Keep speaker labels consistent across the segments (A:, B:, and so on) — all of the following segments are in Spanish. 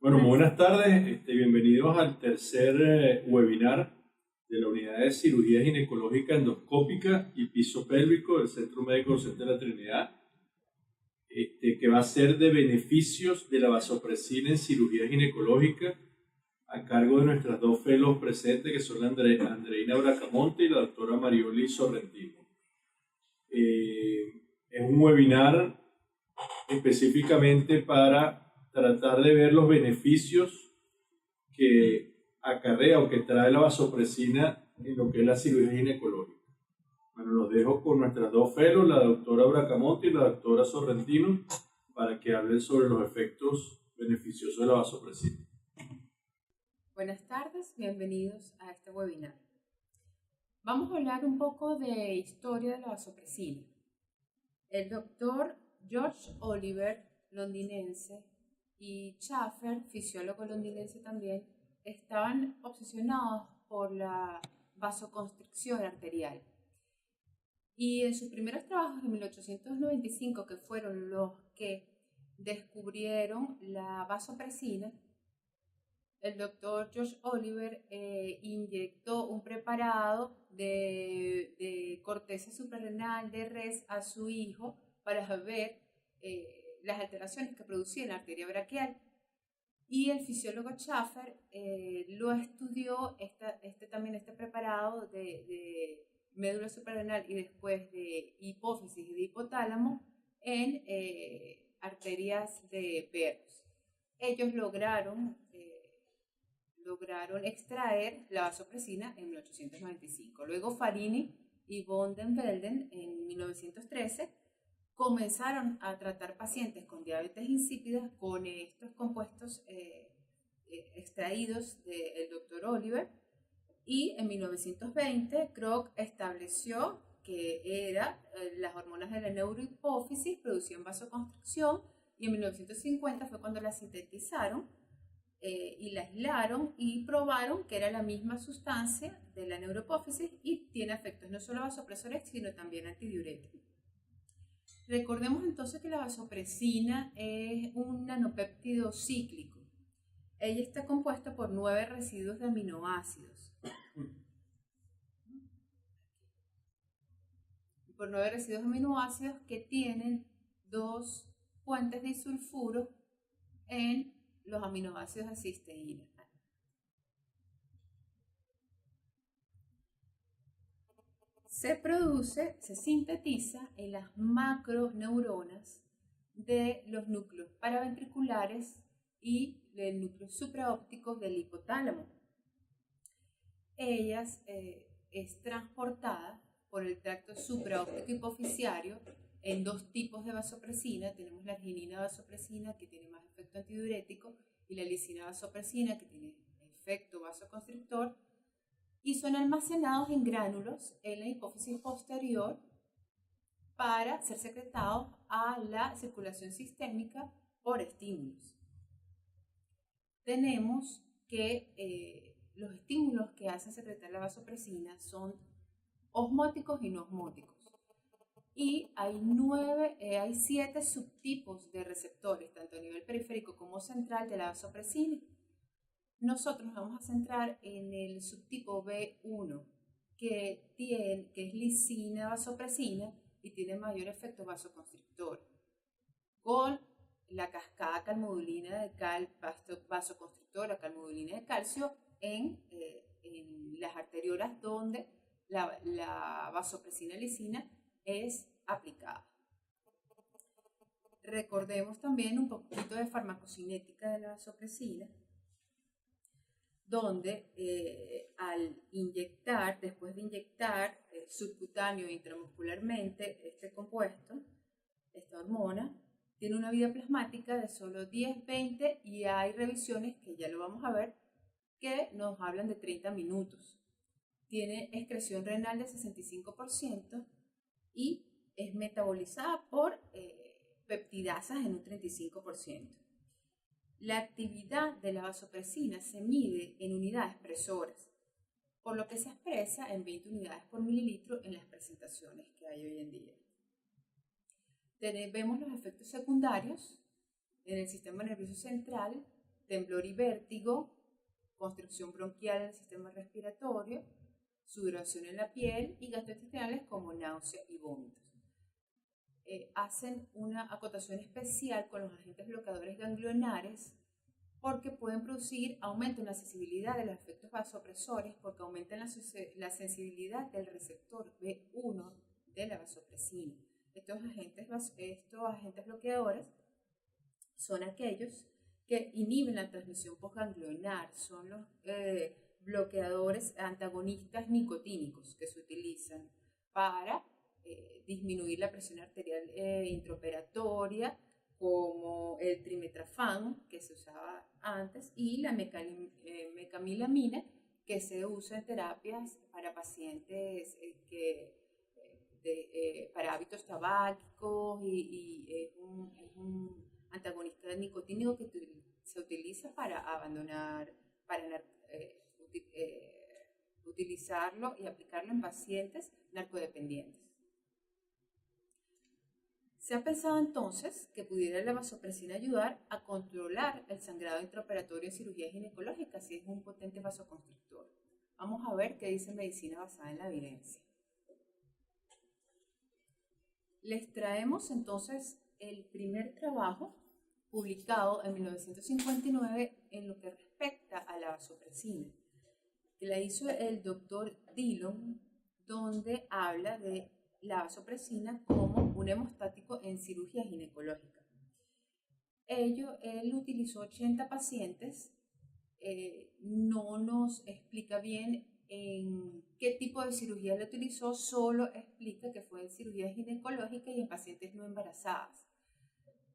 A: Bueno, muy buenas tardes, bienvenidos al tercer webinar de la unidad de cirugía ginecológica endoscópica y piso pélvico del Centro Médico Docente de la Trinidad, que va a ser de beneficios de la vasopresina en cirugía ginecológica a cargo de nuestras dos fellows presentes, que son la Andreina Bracamonte y la doctora Marioli Sorrentino. Es un webinar específicamente para tratar de ver los beneficios que acarrea o que trae la vasopresina en lo que es la cirugía ginecológica. Bueno, los dejo con nuestras dos fellows, la doctora Bracamonte y la doctora Sorrentino, para que hablen sobre los efectos beneficiosos de la vasopresina.
B: Buenas tardes, bienvenidos a este webinar. Vamos a hablar un poco de historia de la vasopresina. El doctor George Oliver, londinense, y Schaffer, fisiólogo londinense también, estaban obsesionados por la vasoconstricción arterial. Y en sus primeros trabajos de 1895, que fueron los que descubrieron la vasopresina, el doctor George Oliver inyectó un preparado de corteza suprarrenal de res a su hijo para ver las alteraciones que producía en la arteria braquial. Y el fisiólogo Schaffer lo estudió este preparado de médula suprarrenal y después de hipófisis y de hipotálamo en arterias de perros. Ellos lograron extraer la vasopresina en 1895. Luego Farini y von den Velden en 1913 comenzaron a tratar pacientes con diabetes insípida con estos compuestos extraídos del Dr. Oliver, y en 1920 Kroc estableció que las hormonas de la neurohipófisis producían vasoconstricción, y en 1950 fue cuando la sintetizaron y la aislaron y probaron que era la misma sustancia de la neurohipófisis y tiene efectos no solo vasopresores sino también antidiuréticos. Recordemos entonces que la vasopresina es un nanopéptido cíclico. Ella está compuesta por 9 residuos de aminoácidos. Por 9 residuos de aminoácidos que tienen 2 puentes de disulfuro en los aminoácidos de cisteína. Se sintetiza en las macroneuronas de los núcleos paraventriculares y del núcleo supraóptico del hipotálamo. Es transportada por el tracto supraóptico hipoficiario en 2 tipos de vasopresina. Tenemos la arginina vasopresina, que tiene más efecto antidiurético, y la lisina vasopresina, que tiene efecto vasoconstrictor, y son almacenados en gránulos en la hipófisis posterior para ser secretados a la circulación sistémica por estímulos. Tenemos que los estímulos que hacen secretar la vasopresina son osmóticos y no osmóticos. Y hay 7 subtipos de receptores, tanto a nivel periférico como central, de la vasopresina. Nosotros nos vamos a centrar en el subtipo B1, que es lisina vasopresina y tiene mayor efecto vasoconstrictor, con la cascada calmodulina de vasoconstrictora, calmodulina de calcio en las arteriolas donde la vasopresina lisina es aplicada. Recordemos también un poquito de farmacocinética de la vasopresina, donde después de inyectar subcutáneo e intramuscularmente este compuesto, esta hormona, tiene una vida plasmática de solo 10-20, y hay revisiones, que ya lo vamos a ver, que nos hablan de 30 minutos. Tiene excreción renal de 65% y es metabolizada por peptidasas en un 35%. La actividad de la vasopresina se mide en unidades presoras, por lo que se expresa en 20 unidades por mililitro en las presentaciones que hay hoy en día. Vemos los efectos secundarios en el sistema nervioso central temblor y vértigo, constricción bronquial en el sistema respiratorio, sudoración en la piel y gastrointestinales como náusea y vómitos. Hacen una acotación especial con los agentes bloqueadores ganglionares porque pueden producir aumento en la sensibilidad de los efectos vasopresores porque aumentan la sensibilidad del receptor B1 de la vasopresina. Estos agentes bloqueadores son aquellos que inhiben la transmisión postganglionar, son los bloqueadores antagonistas nicotínicos que se utilizan para disminuir la presión arterial intraoperatoria, como el trimetrafán, que se usaba antes, y la mecamilamina, que se usa en terapias para pacientes para hábitos tabáquicos y es un antagonista nicotínico que se utiliza para abandonar, utilizarlo y aplicarlo en pacientes narcodependientes. Se ha pensado entonces que pudiera la vasopresina ayudar a controlar el sangrado intraoperatorio en cirugía ginecológica si es un potente vasoconstrictor. Vamos a ver qué dice medicina basada en la evidencia. Les traemos entonces el primer trabajo publicado en 1959 en lo que respecta a la vasopresina, que la hizo el doctor Dillon, donde habla de la vasopresina como un hemostático en cirugía ginecológica. Él utilizó 80 pacientes, no nos explica bien en qué tipo de cirugía lo utilizó, solo explica que fue en cirugía ginecológica y en pacientes no embarazadas,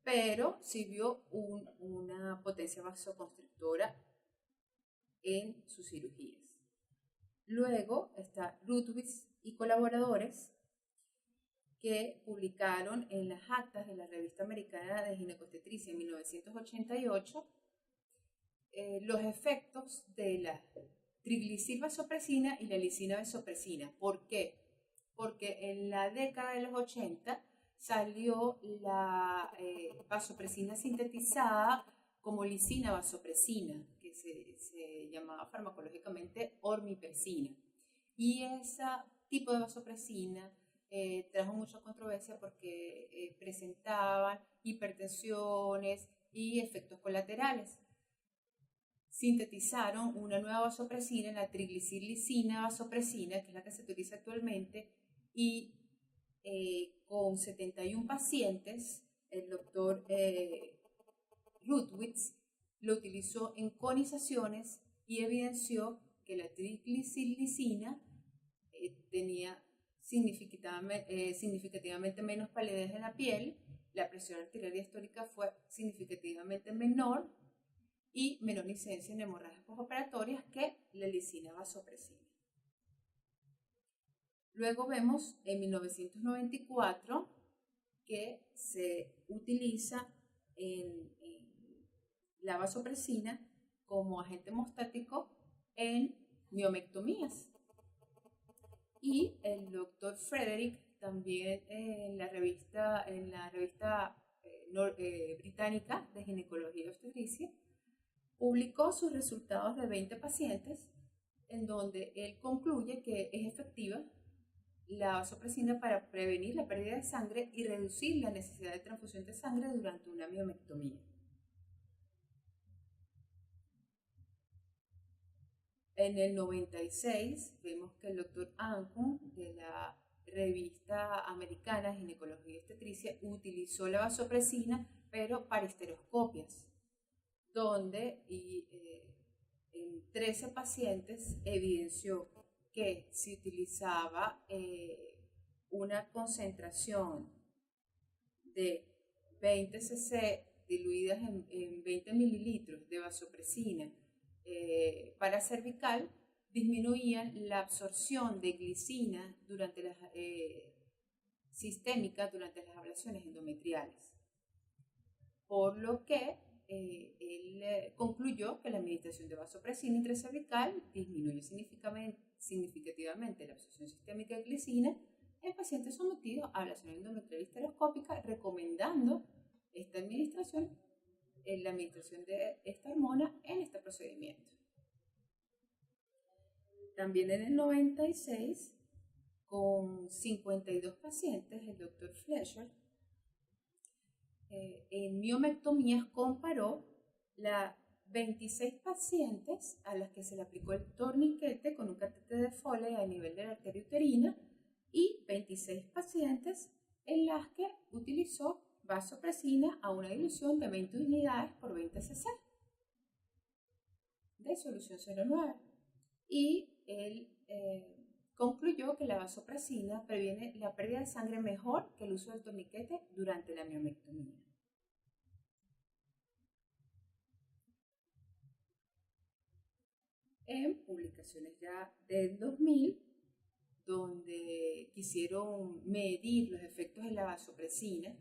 B: pero sí vio una potencia vasoconstrictora en sus cirugías. Luego está Rutwitz y colaboradores, que publicaron en las actas de la Revista Americana de Ginecobstetricia en 1988 los efectos de la triglicilvasopresina y la lisina-vasopresina. ¿Por qué? Porque en la década de los 80 salió la vasopresina sintetizada como lisina-vasopresina, que se llamaba farmacológicamente ormipersina. Y ese tipo de vasopresina trajo mucha controversia porque presentaban hipertensiones y efectos colaterales. Sintetizaron una nueva vasopresina, la triglicil-lisina-vasopresina, que es la que se utiliza actualmente, y con 71 pacientes, el doctor Rutwitz lo utilizó en conizaciones y evidenció que la triglicil-lisina tenía significativamente menos palidez en la piel, la presión arterial diastólica fue significativamente menor y menor incidencia en hemorragias postoperatorias que la lisina-vasopresina. Luego vemos en 1994 que se utiliza en la vasopresina como agente hemostático en miomectomías. Y el doctor Frederick también en la revista británica de ginecología y obstetricia publicó sus resultados de 20 pacientes en donde él concluye que es efectiva la vasopresina para prevenir la pérdida de sangre y reducir la necesidad de transfusión de sangre durante una miomectomía. En el 96 vemos que el doctor Ancon de la revista americana de ginecología y obstetricia utilizó la vasopresina pero para histeroscopias, donde en 13 pacientes evidenció que si utilizaba una concentración de 20 cc diluidas en 20 mililitros de vasopresina para cervical, disminuían la absorción de glicina sistémica durante las ablaciones endometriales. Por lo que él concluyó que la administración de vasopresina intracervical disminuye significativamente la absorción sistémica de glicina en pacientes sometidos a ablación endometrial histeroscópica, recomendando esta administración la administración de esta hormona en este procedimiento. También en el 96, con 52 pacientes, el doctor Fleischer en miomectomías comparó las 26 pacientes a las que se le aplicó el torniquete con un catéter de Foley a nivel de la arteria uterina y 26 pacientes en las que utilizó vasopresina a una dilución de 20 unidades por 20 cc de solución 0,9. Y él concluyó que la vasopresina previene la pérdida de sangre mejor que el uso del torniquete durante la miomectomía. En publicaciones ya del 2000, donde quisieron medir los efectos de la vasopresina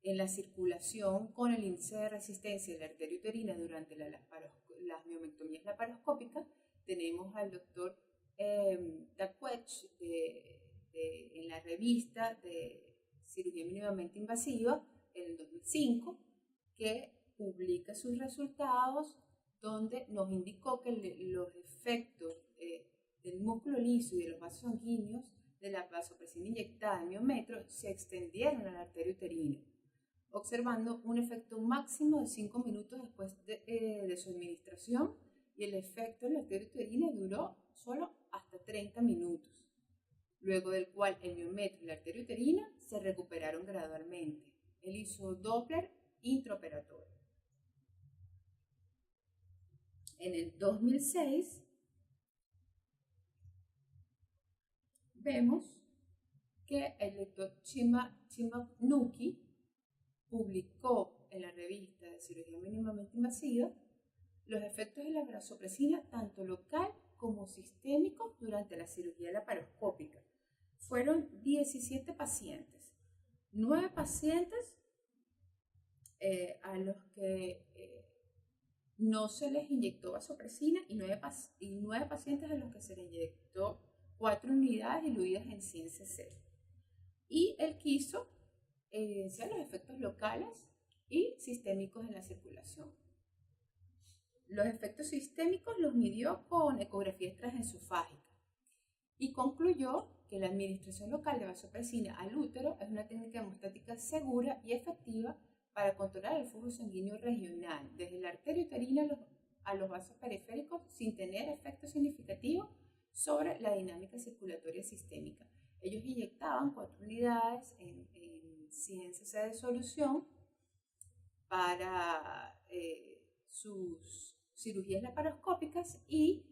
B: en la circulación con el índice de resistencia de la arteria uterina durante las miomectomías laparoscópicas, tenemos al doctor Taquech en la revista de cirugía mínimamente invasiva en el 2005, que publica sus resultados, donde nos indicó que los efectos del músculo liso y de los vasos sanguíneos de la vasopresina inyectada en miometro se extendieron a la arteria uterina, observando un efecto máximo de 5 minutos después de su administración, y el efecto en la arteria uterina duró solo hasta 30 minutos, luego del cual el miometro y la arteria uterina se recuperaron gradualmente. Él hizo Doppler intraoperatorio. En el 2006 vemos que el doctor Chimabnuki publicó en la revista de cirugía mínimamente invasiva los efectos de la vasopresina tanto local como sistémicos durante la cirugía laparoscópica. Fueron 17 pacientes, 9 pacientes a los que no se les inyectó vasopresina y 9 pacientes a los que se les inyectó 4 unidades diluidas en 100 cc. Y él quiso evidenciar los efectos locales y sistémicos en la circulación. Los efectos sistémicos los midió con ecografía transesofágica y concluyó que la administración local de vasopresina al útero es una técnica hemostática segura y efectiva para controlar el flujo sanguíneo regional desde la arteria uterina a los vasos periféricos sin tener efecto significativo sobre la dinámica circulatoria sistémica. Ellos inyectaban 4 unidades en 100 cc de solución para sus cirugías laparoscópicas y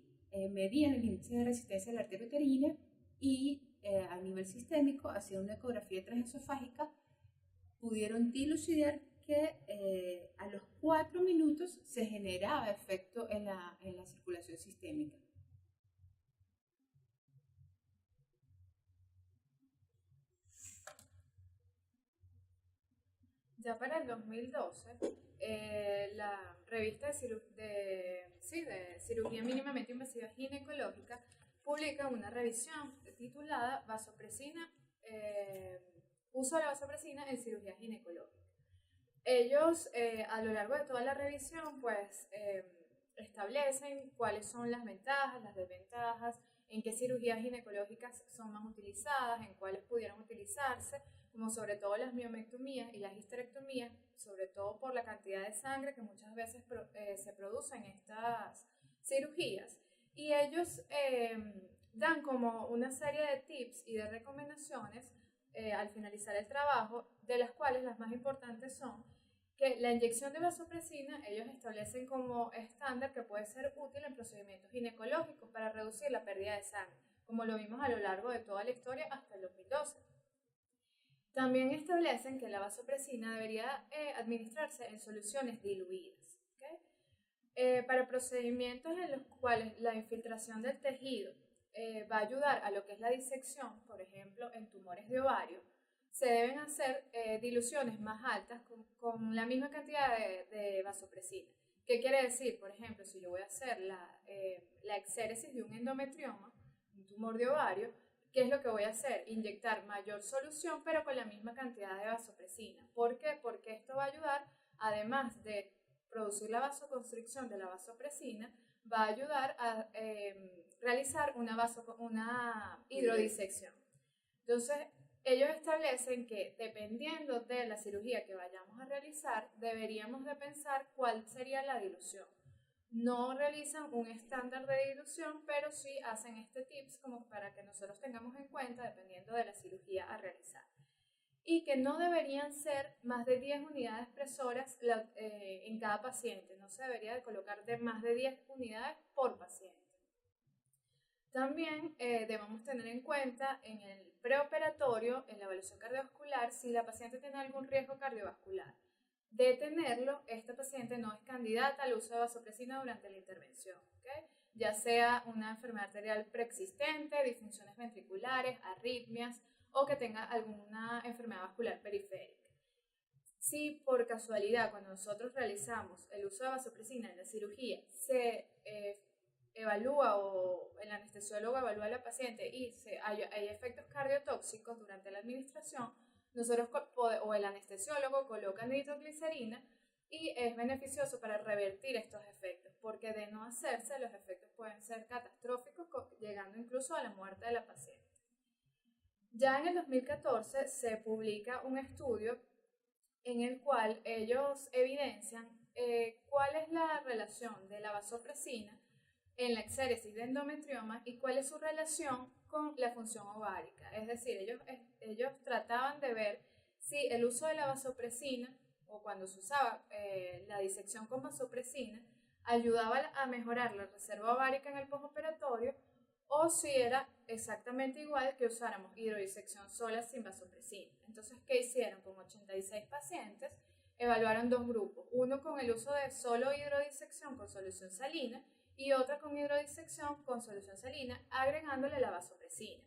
B: medían el índice de resistencia de la arteria uterina y a nivel sistémico, haciendo una ecografía transesofágica, pudieron dilucidar que a los 4 minutos se generaba efecto en la circulación sistémica.
C: Ya para el 2012, la revista de cirugía mínimamente invasiva ginecológica publica una revisión titulada Vasopresina, uso de la vasopresina en cirugía ginecológica. Ellos a lo largo de toda la revisión pues establecen cuáles son las ventajas, las desventajas, en qué cirugías ginecológicas son más utilizadas, en cuáles pudieran utilizarse, como sobre todo las miomectomías y las histerectomías, sobre todo por la cantidad de sangre que muchas veces se produce en estas cirugías. Y ellos dan como una serie de tips y de recomendaciones al finalizar el trabajo, de las cuales las más importantes son que la inyección de vasopresina ellos establecen como estándar que puede ser útil en procedimientos ginecológicos para reducir la pérdida de sangre, como lo vimos a lo largo de toda la historia hasta el 2012. También establecen que la vasopresina debería administrarse en soluciones diluidas, ¿okay? Para procedimientos en los cuales la infiltración del tejido va a ayudar a lo que es la disección, por ejemplo, en tumores de ovario, se deben hacer diluciones más altas con la misma cantidad de vasopresina. ¿Qué quiere decir? Por ejemplo, si yo voy a hacer la exéresis de un endometrioma, un tumor de ovario, ¿qué es lo que voy a hacer? Inyectar mayor solución, pero con la misma cantidad de vasopresina. ¿Por qué? Porque esto va a ayudar además de producir la vasoconstricción de la vasopresina, va a ayudar a realizar una hidrodisección. Entonces, ellos establecen que dependiendo de la cirugía que vayamos a realizar, deberíamos de pensar cuál sería la dilución. No realizan un estándar de dilución, pero sí hacen este tips como para que nosotros tengamos en cuenta dependiendo de la cirugía a realizar. Y que no deberían ser más de 10 unidades presoras en cada paciente. No se debería de colocar de más de 10 unidades por paciente. También debemos tener en cuenta en el preoperatorio, en la evaluación cardiovascular, si la paciente tiene algún riesgo cardiovascular. De tenerlo, esta paciente no es candidata al uso de vasopresina durante la intervención, ¿okay? Ya sea una enfermedad arterial preexistente, disfunciones ventriculares, arritmias o que tenga alguna enfermedad vascular periférica. Si por casualidad cuando nosotros realizamos el uso de vasopresina en la cirugía se evalúa o el anestesiólogo evalúa a la paciente y hay efectos cardiotóxicos durante la administración, nosotros o el anestesiólogo coloca nitroglicerina y es beneficioso para revertir estos efectos, porque de no hacerse los efectos pueden ser catastróficos, llegando incluso a la muerte de la paciente. Ya en el 2014 se publica un estudio en el cual ellos evidencian cuál es la relación de la vasopresina en la exéresis de endometrioma y cuál es su relación con la función ovárica. Es decir, ellos trataban de ver si el uso de la vasopresina o cuando se usaba la disección con vasopresina ayudaba a mejorar la reserva ovárica en el postoperatorio o si era exactamente igual que usáramos hidrodisección sola sin vasopresina. Entonces, ¿qué hicieron? Con 86 pacientes evaluaron dos grupos, uno con el uso de solo hidrodisección con solución salina y otra con hidrodisección con solución salina agregándole la vasopresina.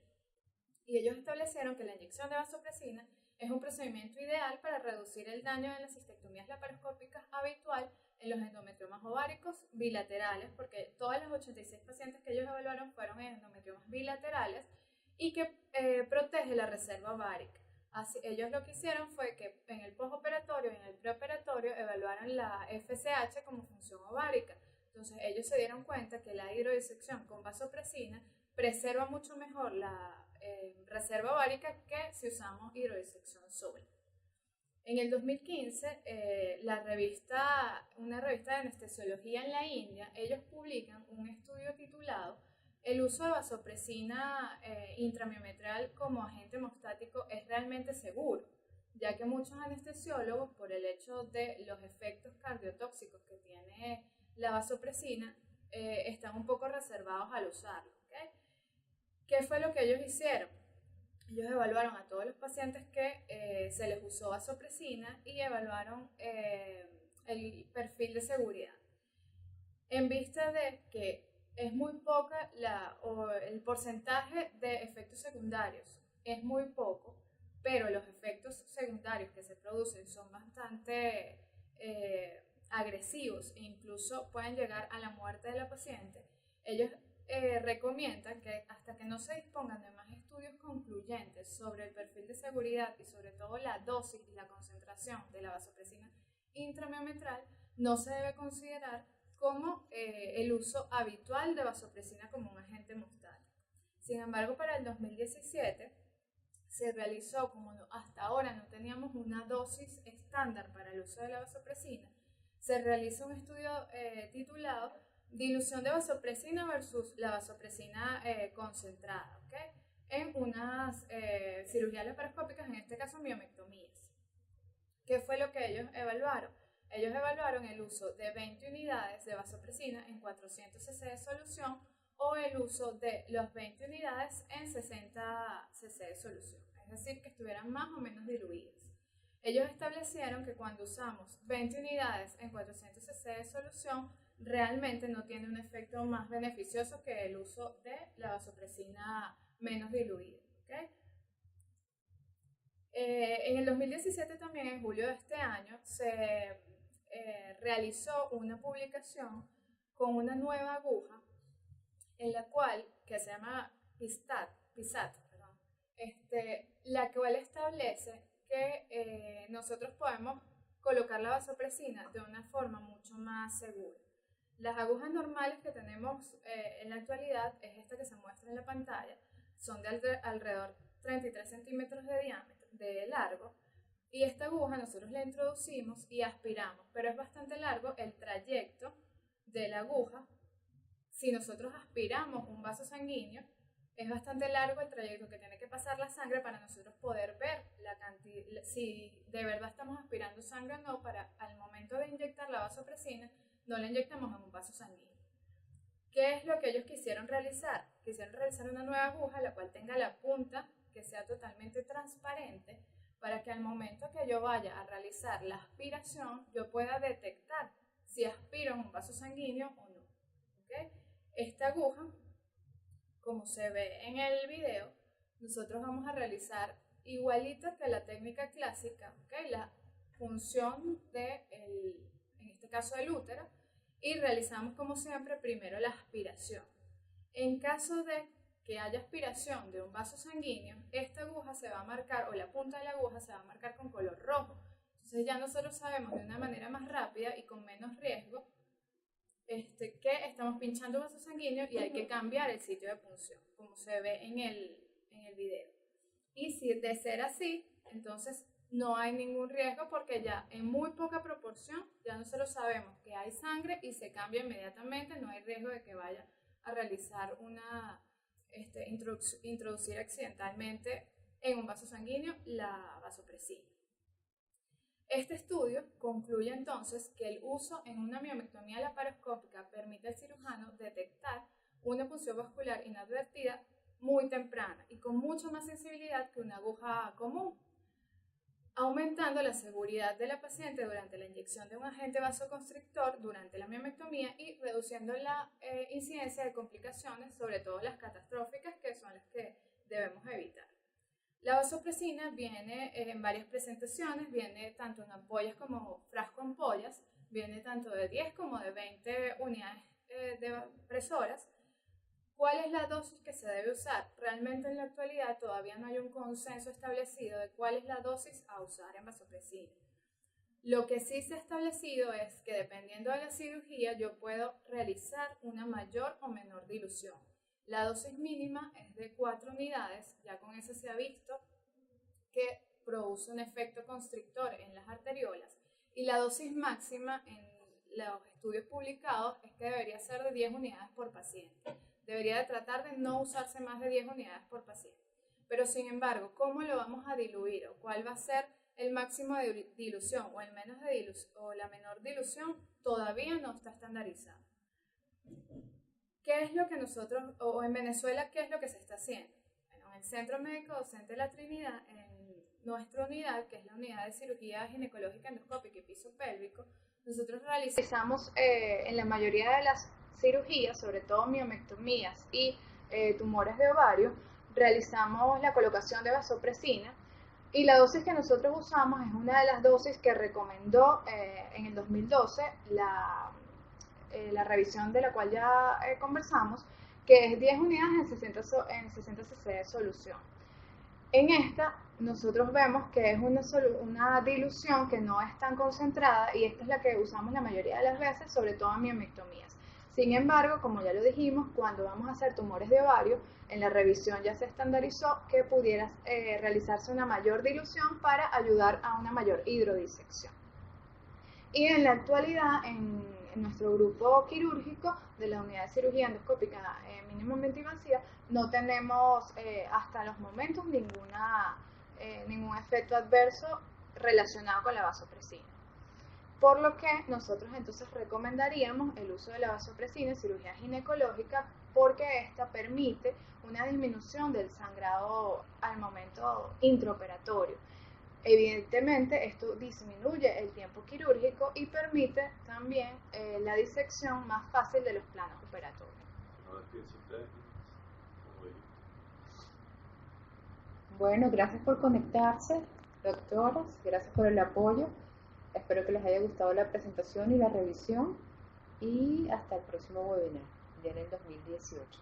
C: Y ellos establecieron que la inyección de vasopresina es un procedimiento ideal para reducir el daño de las cistectomías laparoscópicas habitual en los endometriomas ováricos bilaterales, porque todas las 86 pacientes que ellos evaluaron fueron en endometriomas bilaterales y que protege la reserva ovárica. Así, ellos lo que hicieron fue que en el postoperatorio y en el preoperatorio evaluaron la FSH como función ovárica. Entonces ellos se dieron cuenta que la hidrodisección con vasopresina preserva mucho mejor la reserva ovárica que si usamos hidrodisección sola. En el 2015, una revista de anestesiología en la India, ellos publican un estudio titulado ¿El uso de vasopresina intramiometral como agente hemostático es realmente seguro? Ya que muchos anestesiólogos, por el hecho de los efectos cardiotóxicos que tiene la vasopresina, están un poco reservados al usarlo. ¿Okay? ¿Qué fue lo que ellos hicieron? Ellos evaluaron a todos los pacientes que se les usó vasopresina y evaluaron el perfil de seguridad. En vista de que es muy poca el porcentaje de efectos secundarios, es muy poco, pero los efectos secundarios que se producen son bastante agresivos e incluso pueden llegar a la muerte de la paciente. Ellos recomiendan que hasta que no se dispongan de más estudios concluyentes sobre el perfil de seguridad y sobre todo la dosis y la concentración de la vasopresina intramiometral, no se debe considerar como el uso habitual de vasopresina como un agente hemostático. Sin embargo, para el 2017 se realizó, como hasta ahora no teníamos una dosis estándar para el uso de la vasopresina, se realizó un estudio titulado Dilución de vasopresina versus la vasopresina concentrada, ¿okay? En unas cirugías laparoscópicas, en este caso miomectomías. ¿Qué fue lo que ellos evaluaron? Ellos evaluaron el uso de 20 unidades de vasopresina en 400 cc de solución o el uso de las 20 unidades en 60 cc de solución, es decir, que estuvieran más o menos diluidas. Ellos establecieron que cuando usamos 20 unidades en 400 cc de solución, realmente no tiene un efecto más beneficioso que el uso de la vasopresina menos diluida. ¿Okay? En el 2017 también, en julio de este año, se realizó una publicación con una nueva aguja en la cual, que se llama PISAT, la cual establece que nosotros podemos colocar la vasopresina de una forma mucho más segura. Las agujas normales que tenemos en la actualidad es esta que se muestra en la pantalla, son de alrededor 33 centímetros de diámetro, de largo, y esta aguja nosotros la introducimos y aspiramos, pero es bastante largo el trayecto de la aguja. Si nosotros aspiramos un vaso sanguíneo, es bastante largo el trayecto que tiene que pasar la sangre para nosotros poder ver la cantidad, si de verdad estamos aspirando sangre o no, para al momento de inyectar la vasopresina, no la inyectamos en un vaso sanguíneo. ¿Qué es lo que ellos quisieron realizar? Quisieron realizar una nueva aguja, la cual tenga la punta que sea totalmente transparente, para que al momento que yo vaya a realizar la aspiración, yo pueda detectar si aspiro en un vaso sanguíneo o no. ¿Okay? Esta aguja, como se ve en el video, nosotros vamos a realizar igualita que la técnica clásica, ¿okay? La función en este caso del útero, y realizamos como siempre primero la aspiración. En caso de que haya aspiración de un vaso sanguíneo, esta aguja se va a marcar, o la punta de la aguja se va a marcar con color rojo. Entonces ya nosotros sabemos de una manera más rápida y con menos riesgo que estamos pinchando un vaso sanguíneo y hay que cambiar el sitio de punción, como se ve en el video. Y si de ser así, entonces no hay ningún riesgo, porque ya en muy poca proporción ya nosotros sabemos que hay sangre y se cambia inmediatamente, no hay riesgo de que vaya a realizar introducir accidentalmente en un vaso sanguíneo la vasopresina. Este estudio concluye entonces que el uso en una miomectomía laparoscópica permite al cirujano detectar una punción vascular inadvertida muy temprana y con mucha más sensibilidad que una aguja común, aumentando la seguridad de la paciente durante la inyección de un agente vasoconstrictor durante la miomectomía y reduciendo la incidencia de complicaciones, sobre todo las catastróficas, que son las que debemos evitar. La vasopresina viene en varias presentaciones, viene tanto en ampollas como frasco ampollas, viene tanto de 10 como de 20 unidades presoras. ¿Cuál es la dosis que se debe usar? Realmente en la actualidad todavía no hay un consenso establecido de cuál es la dosis a usar en vasopresina. Lo que sí se ha establecido es que dependiendo de la cirugía yo puedo realizar una mayor o menor dilución. La dosis mínima es de 4 unidades, ya con eso se ha visto que produce un efecto constrictor en las arteriolas, y la dosis máxima en los estudios publicados es que debería ser de 10 unidades por paciente. Debería de tratar de no usarse más de 10 unidades por paciente. Pero sin embargo, ¿cómo lo vamos a diluir? ¿O cuál va a ser el máximo de dilución o el menos de dilución o la menor dilución? Todavía no está estandarizado. ¿Qué es lo que nosotros, o en Venezuela, qué es lo que se está haciendo? Bueno, en el Centro Médico Docente de la Trinidad, en nuestra unidad, que es la unidad de cirugía ginecológica endoscópica y piso pélvico, nosotros realizamos en la mayoría de las cirugías, sobre todo miomectomías y tumores de ovario, realizamos la colocación de vasopresina, y la dosis que nosotros usamos es una de las dosis que recomendó en el 2012 la revisión de la cual ya conversamos, que es 10 unidades en 60 cc de solución. En esta nosotros vemos que es una dilución que no es tan concentrada, y esta es la que usamos la mayoría de las veces, sobre todo en miomectomías. Sin embargo, como ya lo dijimos, cuando vamos a hacer tumores de ovario, en la revisión ya se estandarizó que pudiera realizarse una mayor dilución para ayudar a una mayor hidrodisección. Y en la actualidad, en nuestro grupo quirúrgico de la unidad de cirugía endoscópica mínimamente invasiva, no tenemos hasta los momentos ningún efecto adverso relacionado con la vasopresina. Por lo que nosotros entonces recomendaríamos el uso de la vasopresina en cirugía ginecológica, porque esta permite una disminución del sangrado al momento intraoperatorio. Evidentemente, esto disminuye el tiempo quirúrgico y permite también la disección más fácil de los planos operatorios.
B: Bueno, gracias por conectarse, doctoras, gracias por el apoyo. Espero que les haya gustado la presentación y la revisión, y hasta el próximo webinar, ya en el 2018.